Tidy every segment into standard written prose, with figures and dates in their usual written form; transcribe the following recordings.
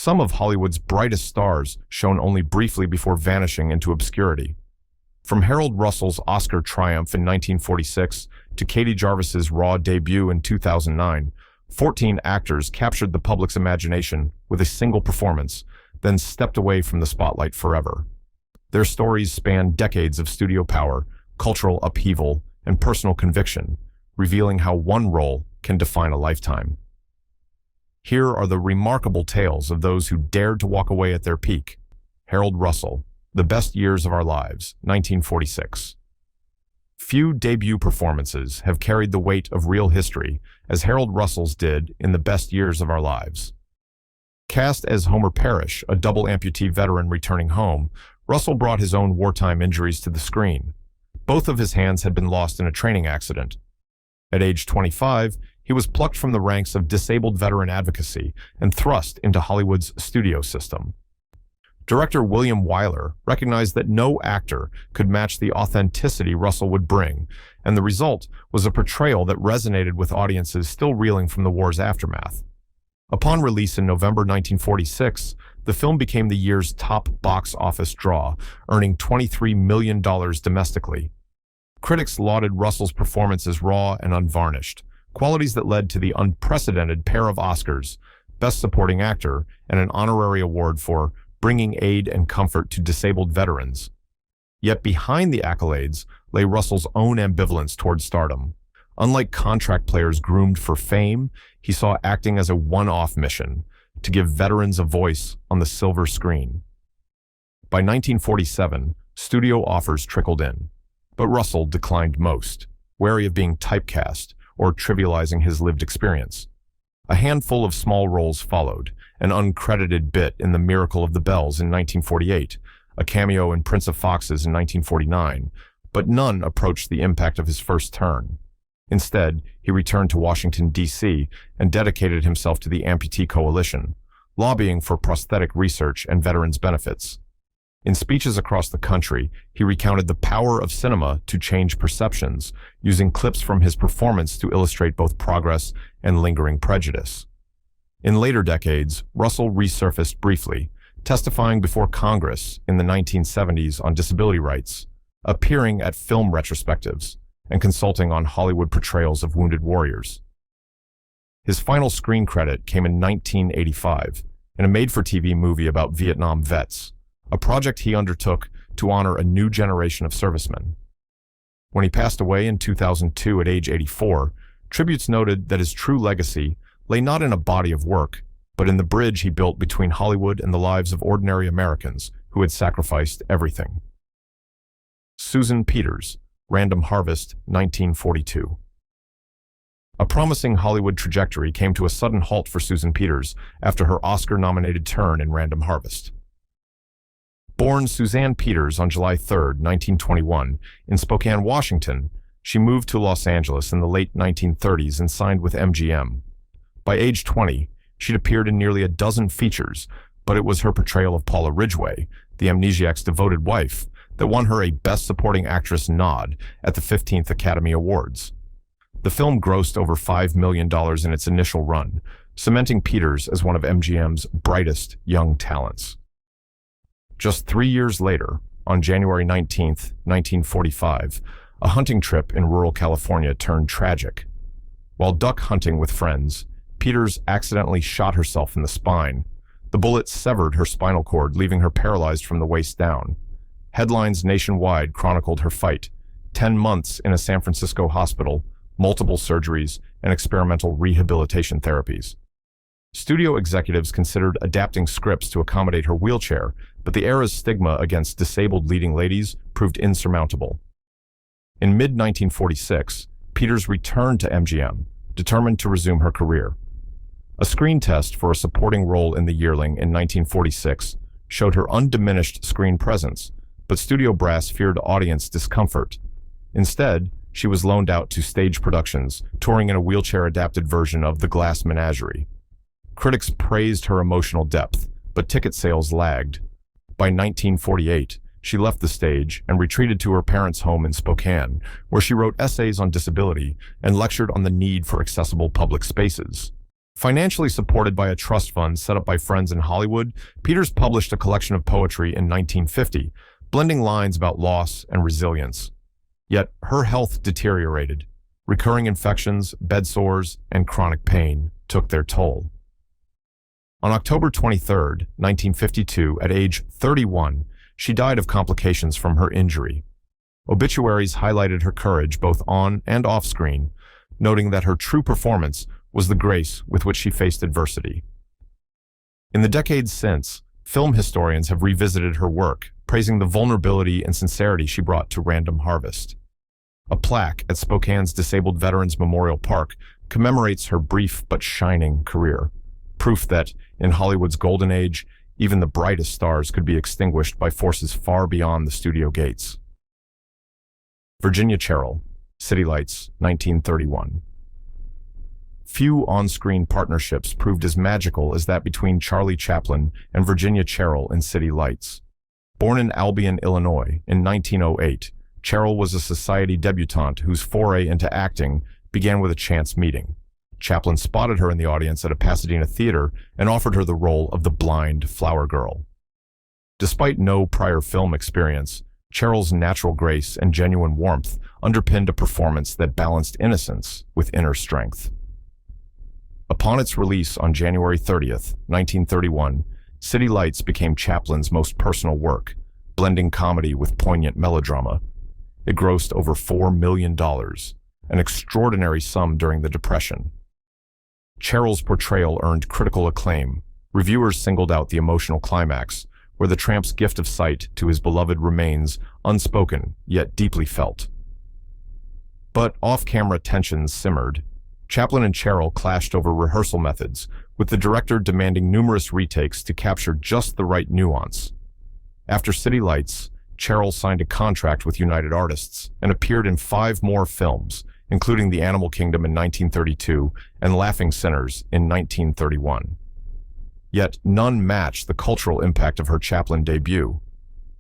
Some of Hollywood's brightest stars shone only briefly before vanishing into obscurity. From Harold Russell's Oscar triumph in 1946 to Katie Jarvis's Raw debut in 2009, 14 actors captured the public's imagination with a single performance, then stepped away from the spotlight forever. Their stories span decades of studio power, cultural upheaval, and personal conviction, revealing how one role can define a lifetime. Here are the remarkable tales of those who dared to walk away at their peak. Harold Russell, The Best Years of Our Lives, 1946. Few debut performances have carried the weight of real history as Harold Russell's did in The Best Years of Our Lives. Cast as Homer Parrish, a double amputee veteran returning home, Russell brought his own wartime injuries to the screen. Both of his hands had been lost in a training accident. At age 25, he was plucked from the ranks of disabled veteran advocacy and thrust into Hollywood's studio system. Director William Wyler recognized that no actor could match the authenticity Russell would bring, and the result was a portrayal that resonated with audiences still reeling from the war's aftermath. Upon release in November 1946, the film became the year's top box office draw, earning $23 million domestically. Critics lauded Russell's performance as raw and unvarnished, qualities that led to the unprecedented pair of Oscars, Best Supporting Actor, and an honorary award for bringing aid and comfort to disabled veterans. Yet behind the accolades lay Russell's own ambivalence toward stardom. Unlike contract players groomed for fame, he saw acting as a one-off mission to give veterans a voice on the silver screen. By 1947, studio offers trickled in, but Russell declined most, wary of being typecast or trivializing his lived experience. A handful of small roles followed, an uncredited bit in The Miracle of the Bells in 1948, a cameo in Prince of Foxes in 1949, but none approached the impact of his first turn. Instead, he returned to Washington, D.C. and dedicated himself to the Amputee Coalition, lobbying for prosthetic research and veterans' benefits. In speeches across the country, he recounted the power of cinema to change perceptions, using clips from his performance to illustrate both progress and lingering prejudice. In later decades, Russell resurfaced briefly, testifying before Congress in the 1970s on disability rights, appearing at film retrospectives, and consulting on Hollywood portrayals of wounded warriors. His final screen credit came in 1985 in a made-for-TV movie about Vietnam vets, a project he undertook to honor a new generation of servicemen. When he passed away in 2002 at age 84, tributes noted that his true legacy lay not in a body of work, but in the bridge he built between Hollywood and the lives of ordinary Americans who had sacrificed everything. Susan Peters, Random Harvest, 1942. A promising Hollywood trajectory came to a sudden halt for Susan Peters after her Oscar-nominated turn in Random Harvest. Born Suzanne Peters on July 3, 1921, in Spokane, Washington, she moved to Los Angeles in the late 1930s and signed with MGM. By age 20, she'd appeared in nearly a dozen features, but it was her portrayal of Paula Ridgway, the amnesiac's devoted wife, that won her a Best Supporting Actress nod at the 15th Academy Awards. The film grossed over $5 million in its initial run, cementing Peters as one of MGM's brightest young talents. Just 3 years later, on January 19, 1945, a hunting trip in rural California turned tragic. While duck hunting with friends, Peters accidentally shot herself in the spine. The bullet severed her spinal cord, leaving her paralyzed from the waist down. Headlines nationwide chronicled her fight: 10 months in a San Francisco hospital, multiple surgeries, and experimental rehabilitation therapies. Studio executives considered adapting scripts to accommodate her wheelchair, but the era's stigma against disabled leading ladies proved insurmountable. In mid-1946, Peters returned to MGM, determined to resume her career. A screen test for a supporting role in The Yearling in 1946 showed her undiminished screen presence, but studio brass feared audience discomfort. Instead, she was loaned out to stage productions, touring in a wheelchair-adapted version of The Glass Menagerie. Critics praised her emotional depth, but ticket sales lagged. By 1948, she left the stage and retreated to her parents' home in Spokane, where she wrote essays on disability and lectured on the need for accessible public spaces. Financially supported by a trust fund set up by friends in Hollywood, Peters published a collection of poetry in 1950, blending lines about loss and resilience. Yet her health deteriorated. Recurring infections, bed sores, and chronic pain took their toll. On October 23, 1952, at age 31, she died of complications from her injury. Obituaries highlighted her courage both on and off screen, noting that her true performance was the grace with which she faced adversity. In the decades since, film historians have revisited her work, praising the vulnerability and sincerity she brought to Random Harvest. A plaque at Spokane's Disabled Veterans Memorial Park commemorates her brief but shining career, proof that, in Hollywood's golden age, even the brightest stars could be extinguished by forces far beyond the studio gates. Virginia Cheryl, City Lights, 1931. Few on-screen partnerships proved as magical as that between Charlie Chaplin and Virginia Cheryl in City Lights. Born in Albion, Illinois, in 1908, Cheryl was a society debutante whose foray into acting began with a chance meeting. Chaplin spotted her in the audience at a Pasadena theater and offered her the role of the blind flower girl. Despite no prior film experience, Cheryl's natural grace and genuine warmth underpinned a performance that balanced innocence with inner strength. Upon its release on January 30th, 1931, City Lights became Chaplin's most personal work, blending comedy with poignant melodrama. It grossed over $4 million, an extraordinary sum during the Depression. Cheryl's portrayal earned critical acclaim. Reviewers singled out the emotional climax, where the tramp's gift of sight to his beloved remains unspoken yet deeply felt. But off-camera tensions simmered. Chaplin and Cheryl clashed over rehearsal methods, with the director demanding numerous retakes to capture just the right nuance. After City Lights, Cheryl signed a contract with United Artists and appeared in 5 more films, including The Animal Kingdom in 1932 and Laughing Sinners in 1931. Yet none matched the cultural impact of her Chaplin debut.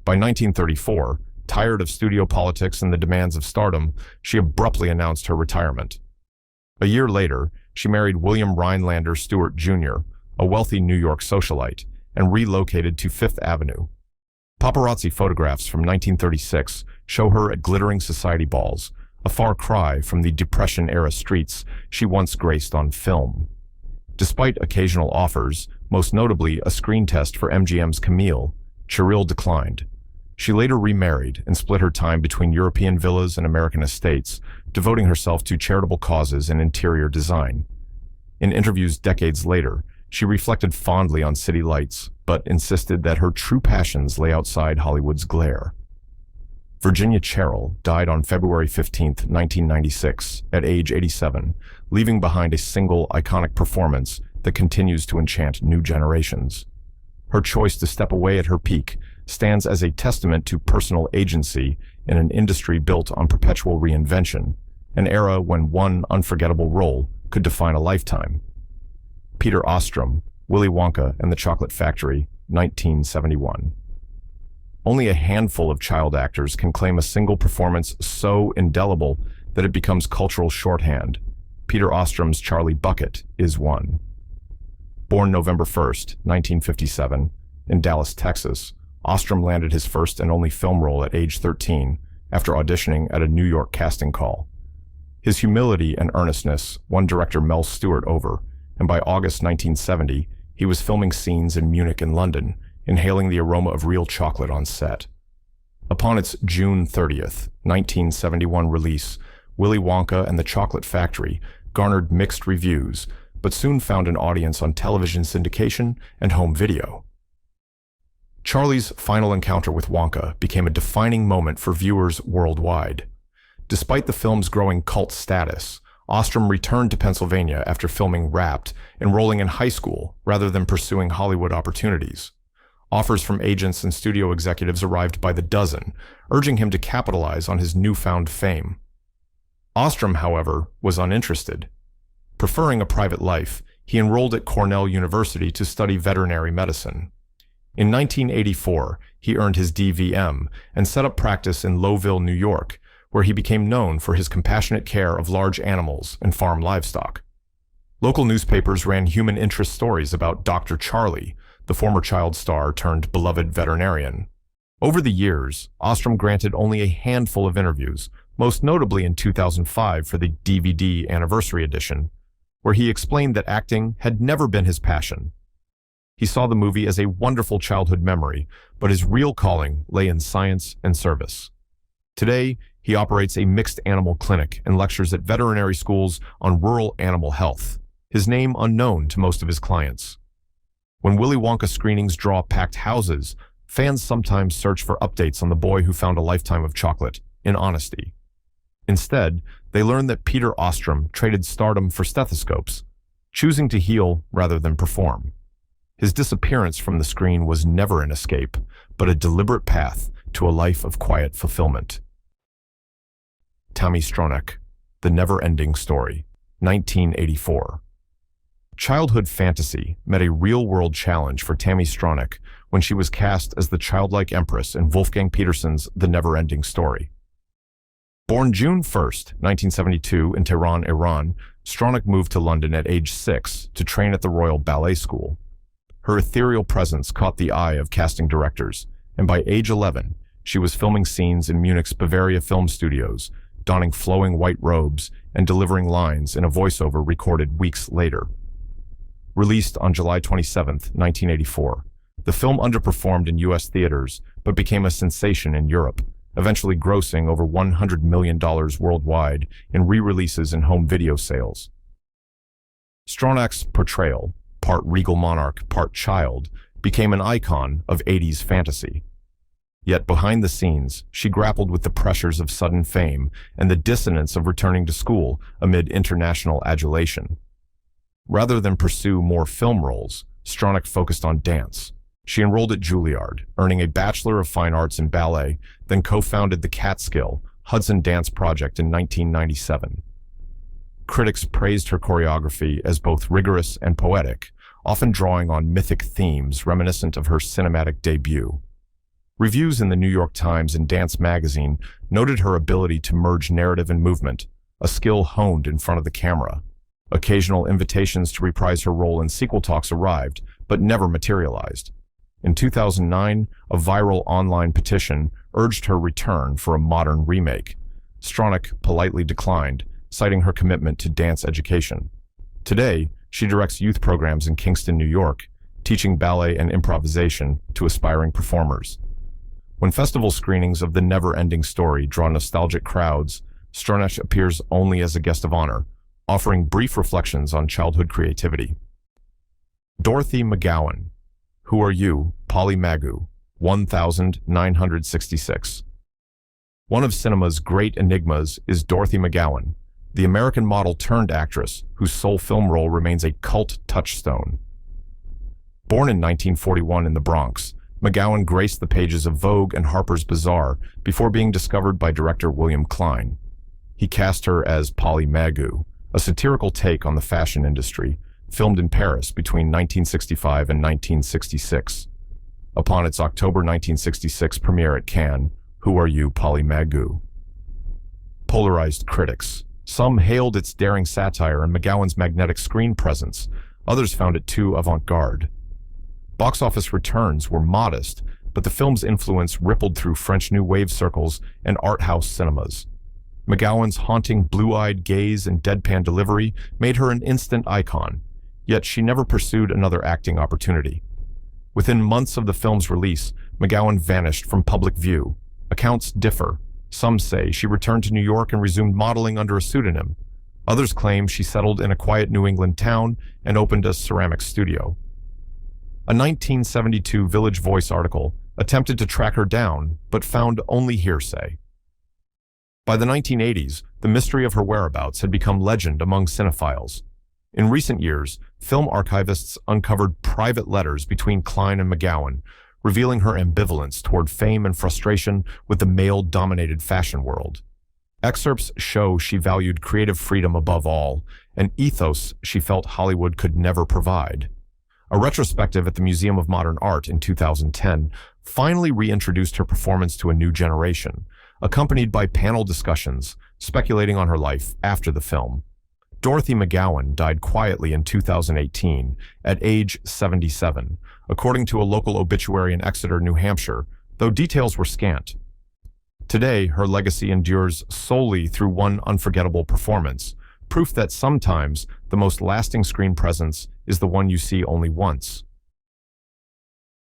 By 1934, tired of studio politics and the demands of stardom, she abruptly announced her retirement. A year later, she married William Rhinelander Stewart Jr., a wealthy New York socialite, and relocated to Fifth Avenue. Paparazzi photographs from 1936 show her at glittering society balls, a far cry from the Depression-era streets she once graced on film. Despite occasional offers, most notably a screen test for MGM's Camille, Cheryl declined. She later remarried and split her time between European villas and American estates, devoting herself to charitable causes and interior design. In interviews decades later, she reflected fondly on City Lights, but insisted that her true passions lay outside Hollywood's glare. Virginia Cheryl died on February 15, 1996, at age 87, leaving behind a single iconic performance that continues to enchant new generations. Her choice to step away at her peak stands as a testament to personal agency in an industry built on perpetual reinvention, an era when one unforgettable role could define a lifetime. Peter Astramm, Willy Wonka and the Chocolate Factory, 1971. Only a handful of child actors can claim a single performance so indelible that it becomes cultural shorthand. Peter Ostramm's Charlie Bucket is one. Born November 1st, 1957, in Dallas, Texas, Astramm landed his first and only film role at age 13 after auditioning at a New York casting call. His humility and earnestness won director Mel Stewart over, and by August 1970, he was filming scenes in Munich and London, inhaling the aroma of real chocolate on set. Upon its June 30th, 1971 release, Willy Wonka and the Chocolate Factory garnered mixed reviews, but soon found an audience on television syndication and home video. Charlie's final encounter with Wonka became a defining moment for viewers worldwide. Despite the film's growing cult status, Astramm returned to Pennsylvania after filming Wrapped, enrolling in high school rather than pursuing Hollywood opportunities. Offers from agents and studio executives arrived by the dozen, urging him to capitalize on his newfound fame. Astramm, however, was uninterested. Preferring a private life, he enrolled at Cornell University to study veterinary medicine. In 1984, he earned his DVM and set up practice in Lowville, New York, where he became known for his compassionate care of large animals and farm livestock. Local newspapers ran human interest stories about Dr. Charlie, the former child star turned beloved veterinarian. Over the years, Astramm granted only a handful of interviews, most notably in 2005 for the DVD Anniversary Edition, where he explained that acting had never been his passion. He saw the movie as a wonderful childhood memory, but his real calling lay in science and service. Today, he operates a mixed animal clinic and lectures at veterinary schools on rural animal health, his name unknown to most of his clients. When Willy Wonka screenings draw packed houses, fans sometimes search for updates on the boy who found a lifetime of chocolate, in honesty. Instead, they learn that Peter Astramm traded stardom for stethoscopes, choosing to heal rather than perform. His disappearance from the screen was never an escape, but a deliberate path to a life of quiet fulfillment. Tammy Stronick, The Neverending Story, 1984. Childhood fantasy met a real-world challenge for Tammy Stronick when she was cast as the childlike empress in Wolfgang Petersen's The Neverending Story. Born June 1, 1972 in Tehran, Iran, Stronick moved to London at age 6 to train at the Royal Ballet School. Her ethereal presence caught the eye of casting directors, and by age 11, she was filming scenes in Munich's Bavaria Film Studios, donning flowing white robes and delivering lines in a voiceover recorded weeks later. Released on July 27, 1984, the film underperformed in U.S. theaters but became a sensation in Europe, eventually grossing over $100 million worldwide in re-releases and home video sales. Stronick's portrayal, part regal monarch, part child, became an icon of 80s fantasy. Yet behind the scenes, she grappled with the pressures of sudden fame and the dissonance of returning to school amid international adulation. Rather than pursue more film roles, Stronick focused on dance. She enrolled at Juilliard, earning a Bachelor of Fine Arts in Ballet, then co-founded the Catskill Hudson Dance Project in 1997. Critics praised her choreography as both rigorous and poetic, often drawing on mythic themes reminiscent of her cinematic debut. Reviews in the New York Times and Dance magazine noted her ability to merge narrative and movement, a skill honed in front of the camera. Occasional invitations to reprise her role in sequel talks arrived, but never materialized. In 2009, a viral online petition urged her return for a modern remake. Stronick politely declined, citing her commitment to dance education. Today, she directs youth programs in Kingston, New York, teaching ballet and improvisation to aspiring performers. When festival screenings of The Never-Ending Story draw nostalgic crowds, Stronick appears only as a guest of honor, offering brief reflections on childhood creativity. Dorothy McGawan, Who Are You, Polly Magu, 1966. One of cinema's great enigmas is Dorothy McGawan, the American model turned actress whose sole film role remains a cult touchstone. Born in 1941 in the Bronx, McGawan graced the pages of Vogue and Harper's Bazaar before being discovered by director William Klein. He cast her as Polly Magu, a satirical take on the fashion industry, filmed in Paris between 1965 and 1966. Upon its October 1966 premiere at Cannes, Who Are You, Polly Magu? Polarized critics. Some hailed its daring satire and McGowan's magnetic screen presence. Others found it too avant-garde. Box office returns were modest, but the film's influence rippled through French New Wave circles and art house cinemas. McGowan's haunting blue-eyed gaze and deadpan delivery made her an instant icon, yet she never pursued another acting opportunity. Within months of the film's release, McGawan vanished from public view. Accounts differ. Some say she returned to New York and resumed modeling under a pseudonym. Others claim she settled in a quiet New England town and opened a ceramics studio. A 1972 Village Voice article attempted to track her down, but found only hearsay. By the 1980s, the mystery of her whereabouts had become legend among cinephiles. In recent years, film archivists uncovered private letters between Klein and McGawan, revealing her ambivalence toward fame and frustration with the male-dominated fashion world. Excerpts show she valued creative freedom above all, an ethos she felt Hollywood could never provide. A retrospective at the Museum of Modern Art in 2010 finally reintroduced her performance to a new generation, accompanied by panel discussions speculating on her life after the film. Dorothy McGawan died quietly in 2018 at age 77, according to a local obituary in Exeter, New Hampshire, though details were scant. Today, her legacy endures solely through one unforgettable performance, proof that sometimes the most lasting screen presence is the one you see only once.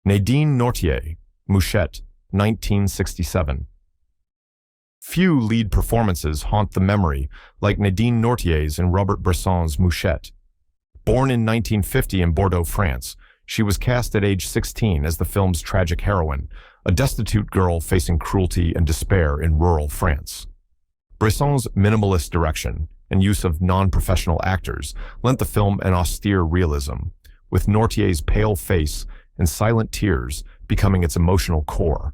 Nadine Nortier, Mushette, 1967. Few lead performances haunt the memory like Nadine Nortier's in Robert Bresson's Mushette. Born in 1950 in Bordeaux, France, she was cast at age 16 as the film's tragic heroine, a destitute girl facing cruelty and despair in rural France. Bresson's minimalist direction and use of non-professional actors lent the film an austere realism, with Nortier's pale face and silent tears becoming its emotional core.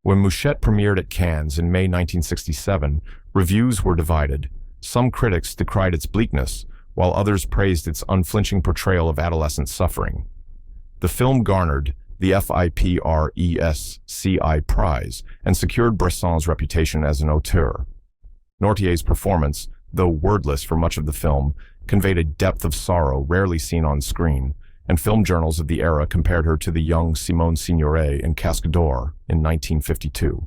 When Mushette premiered at Cannes in May 1967, reviews were divided. Some critics decried its bleakness, while others praised its unflinching portrayal of adolescent suffering. The film garnered the FIPRESCI Prize and secured Bresson's reputation as an auteur. Nortier's performance, though wordless for much of the film, conveyed a depth of sorrow rarely seen on screen, and film journals of the era compared her to the young Simone Signoret in Cascador in 1952.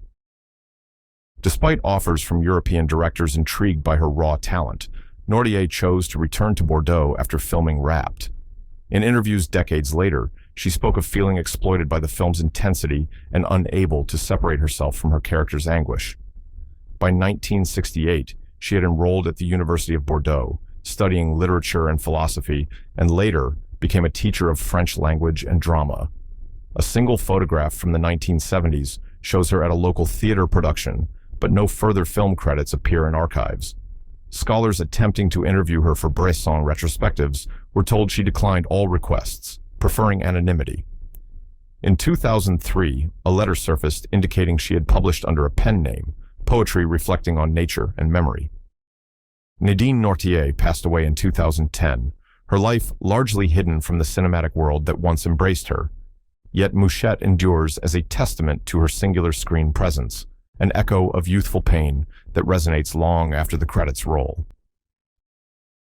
Despite offers from European directors intrigued by her raw talent, Nortier chose to return to Bordeaux after filming Wrapped. In interviews decades later, she spoke of feeling exploited by the film's intensity and unable to separate herself from her character's anguish. By 1968, she had enrolled at the University of Bordeaux, studying literature and philosophy, and later became a teacher of French language and drama. A single photograph from the 1970s shows her at a local theater production, but no further film credits appear in archives. Scholars attempting to interview her for Bresson retrospectives were told she declined all requests, preferring anonymity. In 2003, a letter surfaced indicating she had published under a pen name, poetry reflecting on nature and memory. Nadine Nortier passed away in 2010, her life largely hidden from the cinematic world that once embraced her. Yet Mushette endures as a testament to her singular screen presence, an echo of youthful pain that resonates long after the credits roll.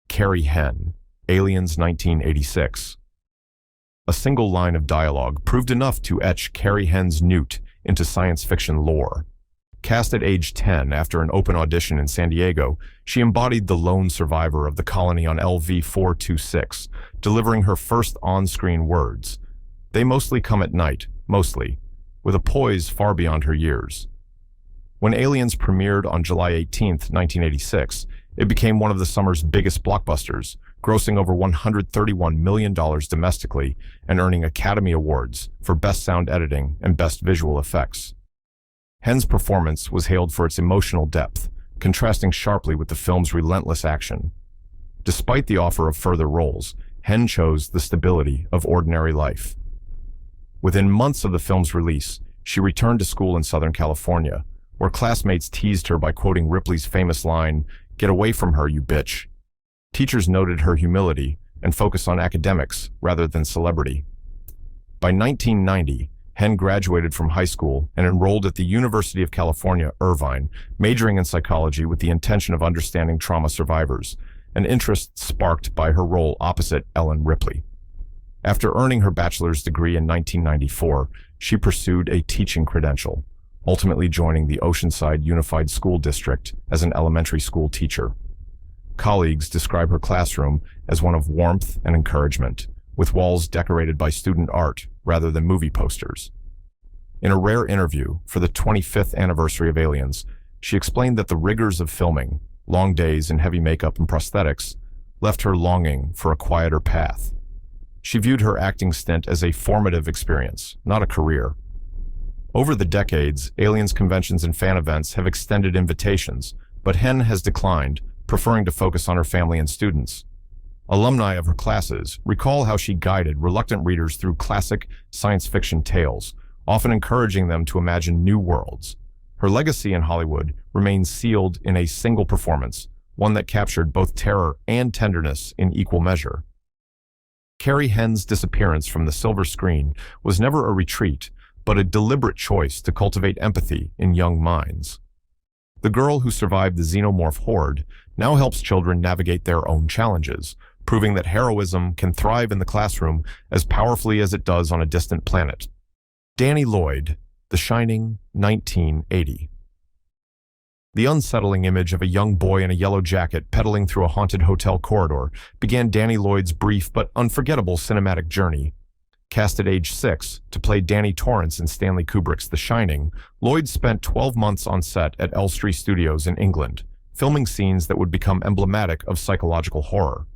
Carrie Hen, Aliens 1986. A single line of dialogue proved enough to etch Carrie Hen's newt into science fiction lore. Cast at age 10 after an open audition in San Diego, she embodied the lone survivor of the colony on LV-426, delivering her first on-screen words. They mostly come at night, with a poise far beyond her years. When Aliens premiered on July 18, 1986, it became one of the summer's biggest blockbusters, grossing over $131 million domestically and earning Academy Awards for Best Sound Editing and Best Visual Effects. Hen's performance was hailed for its emotional depth, contrasting sharply with the film's relentless action. Despite the offer of further roles, Hen chose the stability of ordinary life. Within months of the film's release, she returned to school in Southern California, where classmates teased her by quoting Ripley's famous line, "Get away from her, you bitch." Teachers noted her humility and focus on academics rather than celebrity. By 1990, Hen graduated from high school and enrolled at the University of California, Irvine, majoring in psychology with the intention of understanding trauma survivors, an interest sparked by her role opposite Ellen Ripley. After earning her bachelor's degree in 1994, she pursued a teaching credential, ultimately joining the Oceanside Unified School District as an elementary school teacher. Colleagues describe her classroom as one of warmth and encouragement, with walls decorated by student art rather than movie posters. In a rare interview for the 25th anniversary of Aliens, she explained that the rigors of filming, long days in heavy makeup and prosthetics, left her longing for a quieter path. She viewed her acting stint as a formative experience, not a career. Over the decades, Aliens conventions and fan events have extended invitations, but Hen has declined, preferring to focus on her family and students. Alumni of her classes recall how she guided reluctant readers through classic science fiction tales, often encouraging them to imagine new worlds. Her legacy in Hollywood remains sealed in a single performance, one that captured both terror and tenderness in equal measure. Carrie Hen's disappearance from the silver screen was never a retreat, but a deliberate choice to cultivate empathy in young minds. The girl who survived the xenomorph horde now helps children navigate their own challenges, proving that heroism can thrive in the classroom as powerfully as it does on a distant planet. Danny Lloyd, The Shining, 1980. The unsettling image of a young boy in a yellow jacket pedaling through a haunted hotel corridor began Danny Lloyd's brief but unforgettable cinematic journey. Cast at age 6 to play Danny Torrance in Stanley Kubrick's The Shining, Lloyd spent 12 months on set at Elstree Studios in England, filming scenes that would become emblematic of psychological horror.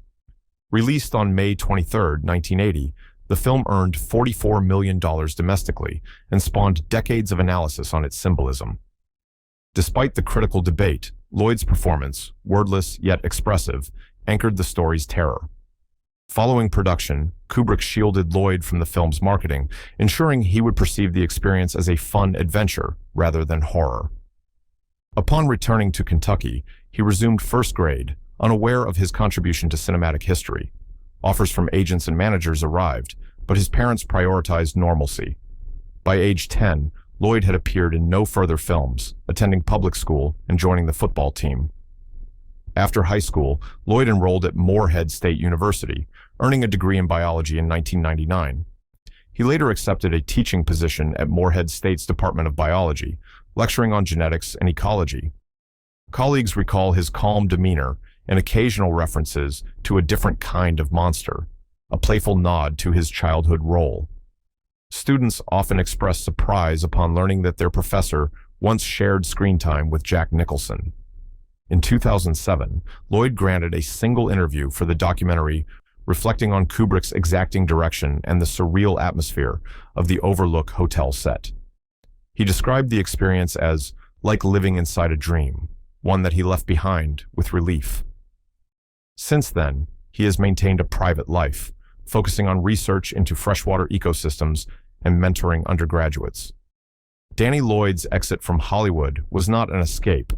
Released on May 23, 1980, the film earned $44 million domestically and spawned decades of analysis on its symbolism. Despite the critical debate, Lloyd's performance, wordless yet expressive, anchored the story's terror. Following production, Kubrick shielded Lloyd from the film's marketing, ensuring he would perceive the experience as a fun adventure rather than horror. Upon returning to Kentucky, he resumed first grade, unaware of his contribution to cinematic history. Offers from agents and managers arrived, but his parents prioritized normalcy. By age 10, Lloyd had appeared in no further films, attending public school and joining the football team. After high school, Lloyd enrolled at Morehead State University, earning a degree in biology in 1999. He later accepted a teaching position at Morehead State's Department of Biology, lecturing on genetics and ecology. Colleagues recall his calm demeanor and occasional references to a different kind of monster, a playful nod to his childhood role. Students often express surprise upon learning that their professor once shared screen time with Jack Nicholson. In 2007, Lloyd granted a single interview for the documentary reflecting on Kubrick's exacting direction and the surreal atmosphere of the Overlook Hotel set. He described the experience as like living inside a dream, one that he left behind with relief. Since then, he has maintained a private life, focusing on research into freshwater ecosystems and mentoring undergraduates. Danny Lloyd's exit from Hollywood was not an escape,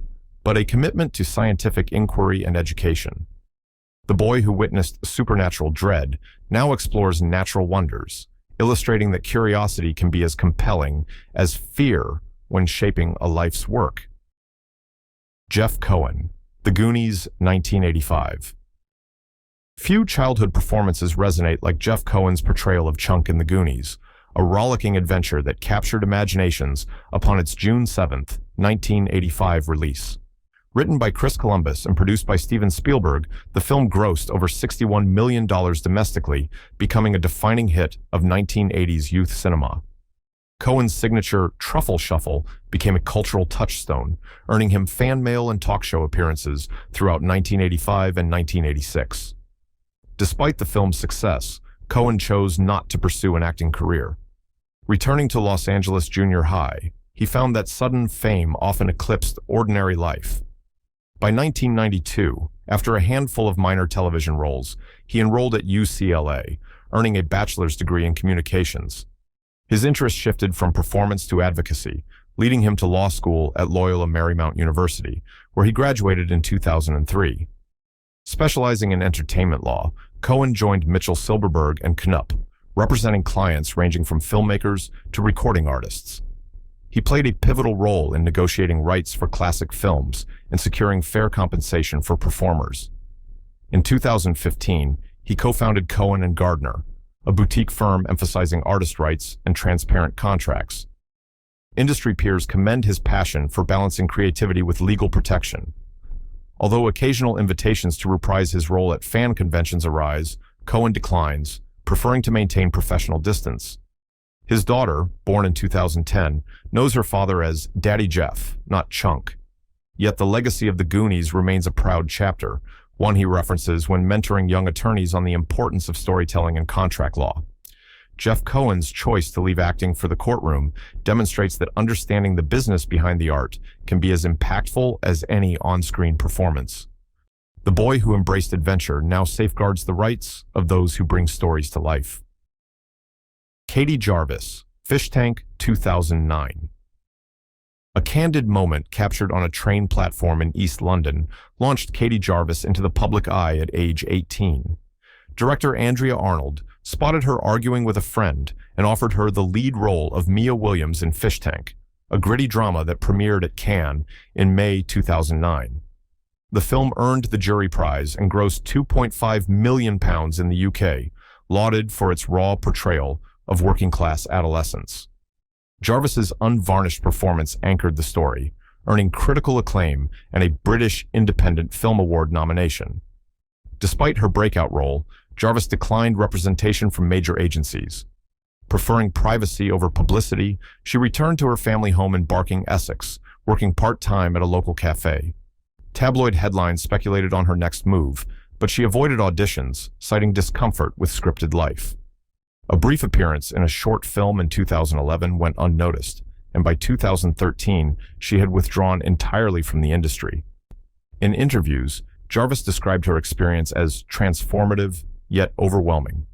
but a commitment to scientific inquiry and education. The boy who witnessed supernatural dread now explores natural wonders, illustrating that curiosity can be as compelling as fear when shaping a life's work. Jeff Cohen, The Goonies, 1985. Few childhood performances resonate like Jeff Cohen's portrayal of Chunk in The Goonies, a rollicking adventure that captured imaginations upon its June 7, 1985 release. Written by Chris Columbus and produced by Steven Spielberg, the film grossed over $61 million domestically, becoming a defining hit of 1980s youth cinema. Cohen's signature Truffle Shuffle became a cultural touchstone, earning him fan mail and talk show appearances throughout 1985 and 1986. Despite the film's success, Cohen chose not to pursue an acting career. Returning to Los Angeles Junior High, he found that sudden fame often eclipsed ordinary life. By 1992, after a handful of minor television roles, he enrolled at UCLA, earning a bachelor's degree in communications. His interest shifted from performance to advocacy, leading him to law school at Loyola Marymount University, where he graduated in 2003. Specializing in entertainment law, Cohen joined Mitchell Silberberg and Knupp, representing clients ranging from filmmakers to recording artists. He played a pivotal role in negotiating rights for classic films and securing fair compensation for performers. In 2015, he co-founded Cohen and Gardner, a boutique firm emphasizing artist rights and transparent contracts. Industry peers commend his passion for balancing creativity with legal protection. Although occasional invitations to reprise his role at fan conventions arise, Cohen declines, preferring to maintain professional distance. His daughter, born in 2010, knows her father as Daddy Jeff, not Chunk. Yet the legacy of the Goonies remains a proud chapter, one he references when mentoring young attorneys on the importance of storytelling and contract law. Jeff Cohen's choice to leave acting for the courtroom demonstrates that understanding the business behind the art can be as impactful as any on-screen performance. The boy who embraced adventure now safeguards the rights of those who bring stories to life. Katie Jarvis, Fish Tank, 2009. A candid moment captured on a train platform in East London launched Katie Jarvis into the public eye at age 18. Director Andrea Arnold spotted her arguing with a friend and offered her the lead role of Mia Williams in Fish Tank, a gritty drama that premiered at Cannes in May 2009. The film earned the jury prize and grossed £2.5 million in the UK, lauded for its raw portrayal of working-class adolescents. Jarvis's unvarnished performance anchored the story, earning critical acclaim and a British Independent Film Award nomination. Despite her breakout role, Jarvis declined representation from major agencies. Preferring privacy over publicity, she returned to her family home in Barking, Essex, working part-time at a local cafe. Tabloid headlines speculated on her next move, but she avoided auditions, citing discomfort with scripted life. A brief appearance in a short film in 2011 went unnoticed, and by 2013, she had withdrawn entirely from the industry. In interviews, Jarvis described her experience as transformative, yet overwhelming.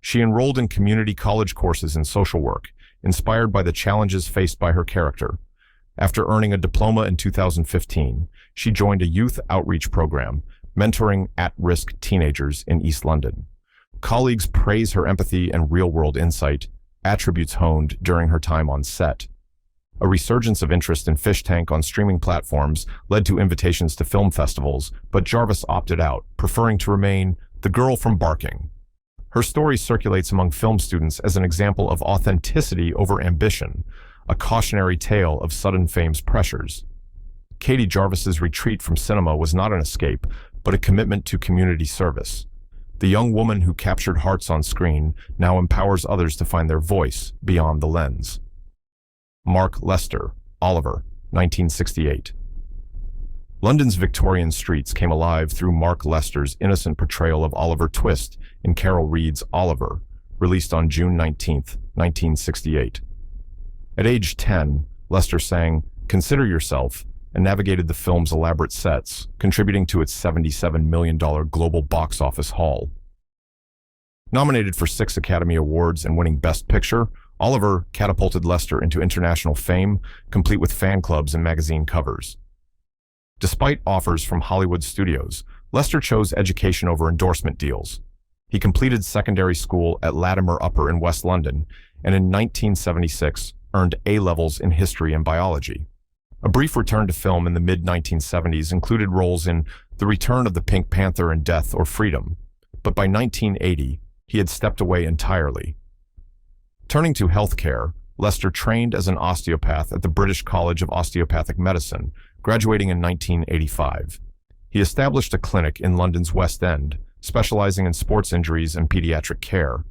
She enrolled in community college courses in social work, inspired by the challenges faced by her character. After earning a diploma in 2015, she joined a youth outreach program, mentoring at-risk teenagers in East London. Colleagues praise her empathy and real-world insight, attributes honed during her time on set. A resurgence of interest in Fish Tank on streaming platforms led to invitations to film festivals, but Jarvis opted out, preferring to remain the girl from Barking. Her story circulates among film students as an example of authenticity over ambition, a cautionary tale of sudden fame's pressures. Katie Jarvis's retreat from cinema was not an escape, but a commitment to community service. The young woman who captured hearts on screen now empowers others to find their voice beyond the lens. Mark Lester, Oliver, 1968. London's Victorian streets came alive through Mark Lester's innocent portrayal of Oliver Twist in Carol Reed's Oliver, released on June 19, 1968. At age 10, Lester sang "Consider Yourself" and navigated the film's elaborate sets, contributing to its $77 million global box office haul. Nominated for 6 Academy Awards and winning Best Picture, Oliver catapulted Lester into international fame, complete with fan clubs and magazine covers. Despite offers from Hollywood studios, Lester chose education over endorsement deals. He completed secondary school at Latimer Upper in West London, and in 1976 earned A-levels in history and biology. A brief return to film in the mid-1970s included roles in The Return of the Pink Panther and Death or Freedom, but by 1980, he had stepped away entirely. Turning to healthcare, Lester trained as an osteopath at the British College of Osteopathic Medicine, graduating in 1985. He established a clinic in London's West End, specializing in sports injuries and pediatric care.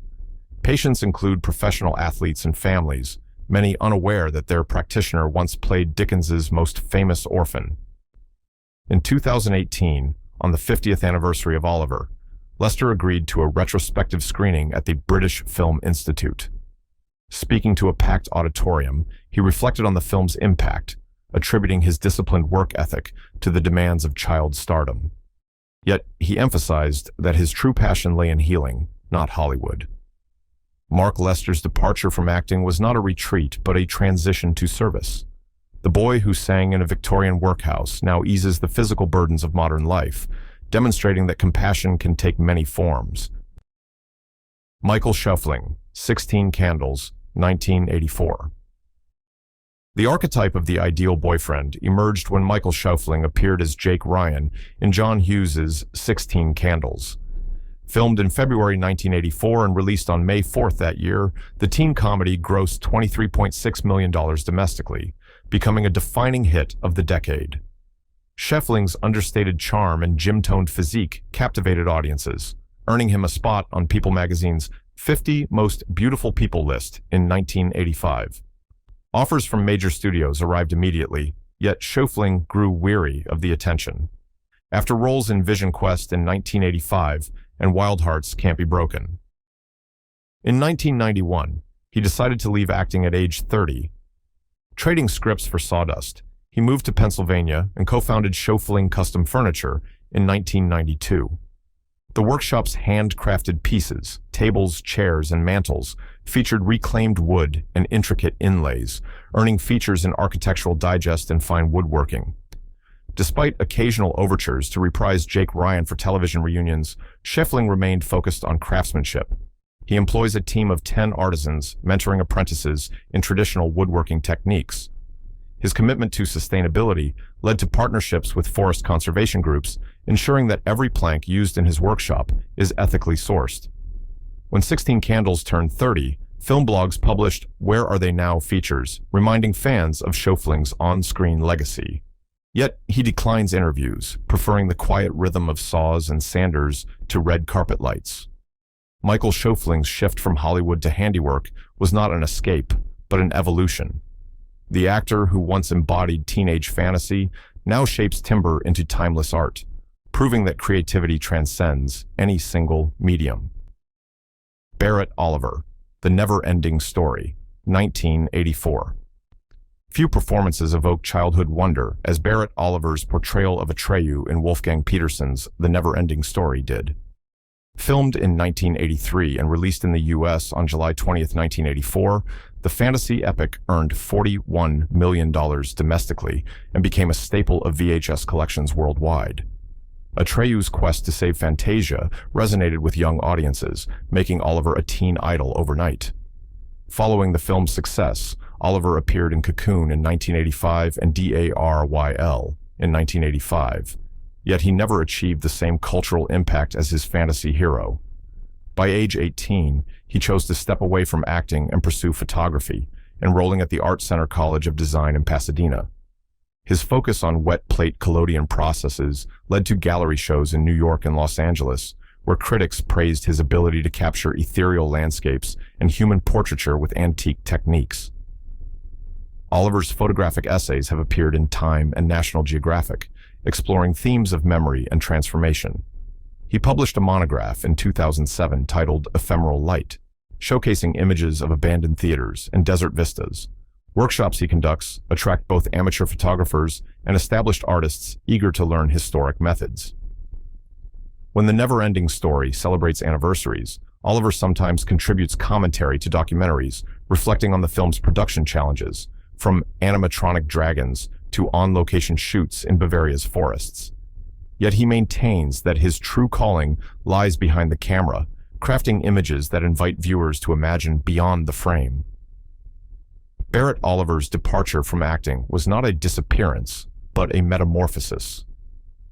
Patients include professional athletes and families, many unaware that their practitioner once played Dickens's most famous orphan. In 2018, on the 50th anniversary of Oliver, Lester agreed to a retrospective screening at the British Film Institute. Speaking to a packed auditorium, he reflected on the film's impact, attributing his disciplined work ethic to the demands of child stardom. Yet he emphasized that his true passion lay in healing, not Hollywood. Mark Lester's departure from acting was not a retreat, but a transition to service. The boy who sang in a Victorian workhouse now eases the physical burdens of modern life, demonstrating that compassion can take many forms. Michael Schoeffling, 16 Candles, 1984. The archetype of the ideal boyfriend emerged when Michael Schoeffling appeared as Jake Ryan in John Hughes's 16 Candles. Filmed in February 1984 and released on May 4th that year, the teen comedy grossed $23.6 million domestically, becoming a defining hit of the decade. Schoeffling's understated charm and gym-toned physique captivated audiences, earning him a spot on People magazine's 50 Most Beautiful People list in 1985. Offers from major studios arrived immediately, yet Schoeffling grew weary of the attention. After roles in Vision Quest in 1985 and Wild Hearts Can't Be Broken. In 1991, he decided to leave acting at age 30. Trading scripts for sawdust, he moved to Pennsylvania and co-founded Schoeffling Custom Furniture in 1992. The workshop's handcrafted pieces, tables, chairs, and mantels, featured reclaimed wood and intricate inlays, earning features in Architectural Digest and fine woodworking. Despite occasional overtures to reprise Jake Ryan for television reunions, Schoeffling remained focused on craftsmanship. He employs a team of 10 artisans, mentoring apprentices in traditional woodworking techniques. His commitment to sustainability led to partnerships with forest conservation groups, ensuring that every plank used in his workshop is ethically sourced. When 16 Candles turned 30, film blogs published Where Are They Now features, reminding fans of Schofling's on-screen legacy. Yet he declines interviews, preferring the quiet rhythm of saws and sanders to red carpet lights. Michael Schofling's shift from Hollywood to handiwork was not an escape, but an evolution. The actor who once embodied teenage fantasy now shapes timber into timeless art, proving that creativity transcends any single medium. Barrett Oliver, The Never-Ending Story, 1984. Few performances evoke childhood wonder as Barrett Oliver's portrayal of Atreyu in Wolfgang Petersen's The Never-Ending Story did. Filmed in 1983 and released in the U.S. on July 20, 1984, the fantasy epic earned $41 million domestically and became a staple of VHS collections worldwide. Atreyu's quest to save Fantasia resonated with young audiences, making Oliver a teen idol overnight. Following the film's success, Oliver appeared in Cocoon in 1985 and Daryl in 1985. Yet he never achieved the same cultural impact as his fantasy hero. By age 18, he chose to step away from acting and pursue photography, enrolling at the Art Center College of Design in Pasadena. His focus on wet plate collodion processes led to gallery shows in New York and Los Angeles, where critics praised his ability to capture ethereal landscapes and human portraiture with antique techniques. Oliver's photographic essays have appeared in Time and National Geographic, exploring themes of memory and transformation. He published a monograph in 2007 titled Ephemeral Light, showcasing images of abandoned theaters and desert vistas. Workshops he conducts attract both amateur photographers and established artists eager to learn historic methods. When The Never-Ending Story celebrates anniversaries, Oliver sometimes contributes commentary to documentaries reflecting on the film's production challenges, from animatronic dragons to on-location shoots in Bavaria's forests. Yet he maintains that his true calling lies behind the camera, crafting images that invite viewers to imagine beyond the frame. Barrett Oliver's departure from acting was not a disappearance, but a metamorphosis.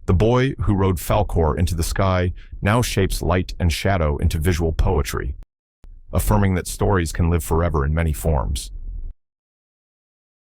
The boy who rode Falkor into the sky now shapes light and shadow into visual poetry, affirming that stories can live forever in many forms.